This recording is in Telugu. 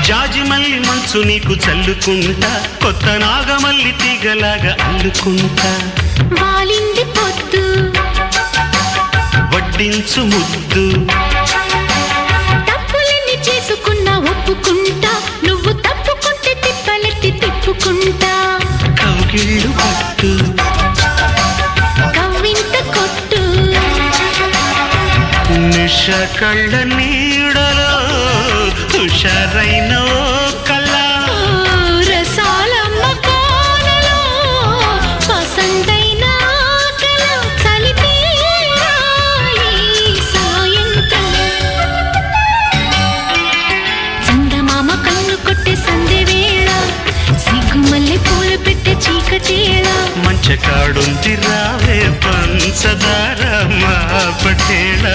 జాజిమల్లి మంచు నీకు చల్లుకుంటా, కొత్త నాగమల్లి తీగలాగా అల్లుకుంటా. వాలింది పొద్దు వడ్డించు ముద్దు, తప్పులన్నీ చేసుకున్నా ఒప్పుకుంటా, నువ్వు తప్పుకుంటే తిప్పలెత్తి తిప్పుకుంటా. కౌగిళ్ళు పట్టు కవ్వింత కొట్టు, నిష కళ్ళ నీడలో హుషారైన ఓ కళ. రసాలమ్మ కోనలో పసందైన కళ, చలిపేరాలి సాయంత్రం. చందమామ కన్ను కొట్టే సందె వేళ, సిగ్గుమల్లె పూలు పెట్టే చీకటేళ. మంచకాడుంది రావే పంచదార మా పటేళ.